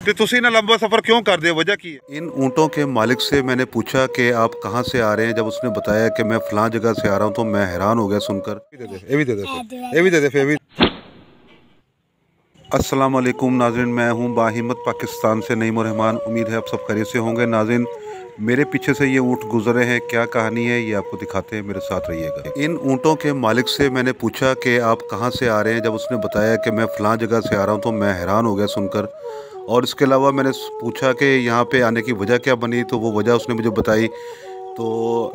तो तुसी ना लंबा सफ़र क्यों कर दिया, वजह की है? इन ऊँटों के मालिक से मैंने पूछा कि आप कहाँ से आ रहे हैं। जब उसने बताया कि मैं फ़लाँ जगह से आ रहा हूँ तो मैं हैरान हो गया सुनकर। ये भी दे दे। अस्सलाम वालेकुम नाज़रीन, मैं हूँ बाहिम्मत पाकिस्तान से नईम रहमान। उम्मीद है आप सब खैरियत से होंगे। नाज़रीन, मेरे पीछे से ये ऊँट गुजरे हैं, क्या कहानी है ये आपको दिखाते हैं, मेरे साथ रहिएगा। इन ऊँटों के मालिक से मैंने पूछा कि आप कहाँ से आ रहे हैं। जब उसने बताया कि मैं फ़लाँ जगह से आ रहा हूँ तो मैं हैरान हो गया सुनकर। और इसके अलावा मैंने पूछा कि यहाँ पे आने की वजह क्या बनी, तो वो वजह उसने मुझे बताई। तो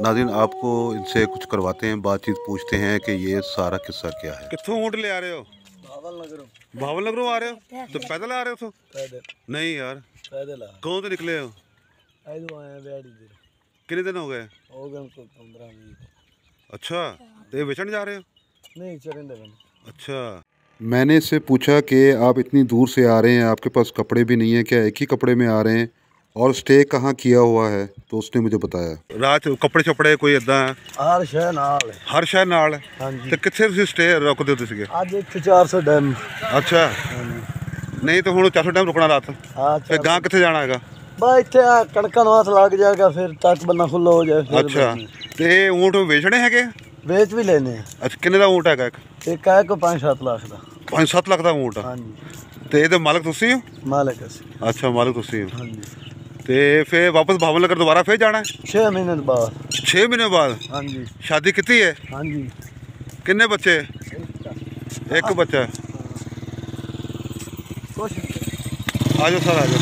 नाज़रीन, आपको इनसे कुछ करवाते हैं, बातचीत पूछते हैं कि ये सारा किस्सा क्या है। कितों ऊँट ले आ रहे हो? भावल नगरों आ रहे हो? तो पैदल आ रहे हो? तो पैदल नहीं यार, पैदल कौन से निकले हो? कितने दिन हो गए? 15-20। अच्छा, तो ये बेचने जा रहे हो? नहीं, चरेंगे बने। अच्छा, मैंने इससे पूछा कि आप इतनी दूर से आ रहे हैं, आपके पास कपड़े भी नहीं है क्या, एक ही कपड़े में आ रहे हैं, और स्टे कहाँ किया हुआ है? तो उसने मुझे बताया रात कपड़े छपड़े कोई इदा हर शह नाल है। हर शहर नाल है। हाँ जी। तो कितने तुसीं स्टे रुकदे हो तुसीं? आज 400 डैम। अच्छा, नहीं तो हुण 400 डैम रुकना रात? हाँ, फिर गां कितने जाना हैगा? बस इत्थे कणकां नूं हत्थ लग जाएगा, फिर तट बन्ना खुला हो जाए। अच्छा, तो ये ऊँट बेचने हैगे? बेच भी लेने। अच्छा, किन्ने दा ऊँट हैगा? एक है को 5-7 लाख का। 5-7 लाख दा ऊँट? हाँ जी। तो ये मालिक तुसीं हो? मालिक असीं। अच्छा, मालिक तुसीं हो। हाँ जी। तो फिर वापस भावल नगर दोबारा फिर जाना है? 6 महीने बाद। 6 महीने बाद? हाँ जी। शादी कितनी है? हाँ जी। कितने बच्चे? एक बच्चा। आ जाओ सर, आ जाओ।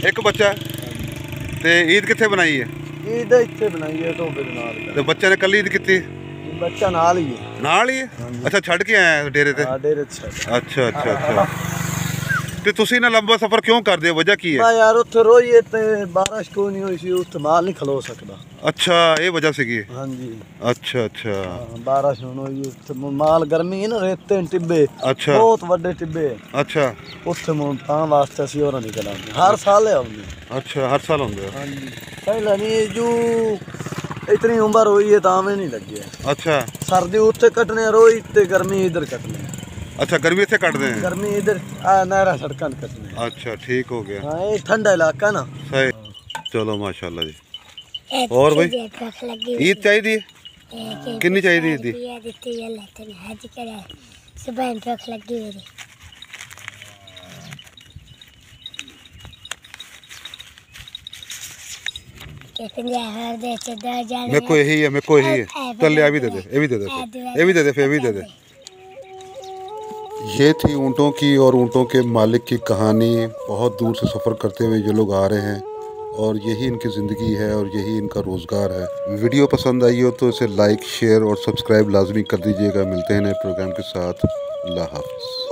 एक बच्चा। तो ईद कितने बनाई है? ईद इत्थे बनाई है तो नाल। तो बच्चे ने कल ईद की? बच्चा नाल ही है। नाल ही है? अच्छा, छड़ के आए हैं डेरे ते? हाँ, डेरे ते। अच्छा अच्छा अच्छा। तो तुसी ना लंबा सफर क्यों कर दिया, वजह की है? मैं यार उत्थे रोईए ते बारिश कोई नहीं हुई सी, उत्थे माल नहीं खलो सकदा। अच्छा, ये वजह सीगी? हाँ जी। अच्छा अच्छा। बारिश हुई उत्थे माल गर्मी है ना, रेते टिब्बे। अच्छा, बहुत बड़े टिब्बे। अच्छा, उत्थे तां वास्ते असीं और निकल आंदे हर साल आउंदे। अच्छा, हर साल होंगे? हाँ जी। पहला नहीं जो इतनी उम्र हुई है तां में नहीं लगे। अच्छा, सर्दी उत्थे कटने रोई ते गर्मी इधर कटने। अच्छा, गर्मी से कट दें? गर्मी इधर नहरा सड़कां कटने। अच्छा, ठीक हो गया। हाँ, ये ठंडा इलाका ना। सही। चलो माशाल्लाह जी। और भाई ईद चाहिए? कितनी चाहिए ईद? मेरे को यही है, मेरे को यही है। चल, ये भी दे दे, ये भी दे दे, ये भी दे दे, फिर भी दे दे। ये थी ऊँटों की और ऊँटों के मालिक की कहानी। बहुत दूर से सफ़र करते हुए ये लोग आ रहे हैं और यही इनकी ज़िंदगी है और यही इनका रोज़गार है। वीडियो पसंद आई हो तो इसे लाइक, शेयर और सब्सक्राइब लाजमी कर दीजिएगा। मिलते हैं नए प्रोग्राम के साथ। अल्लाह हाफ़िज़।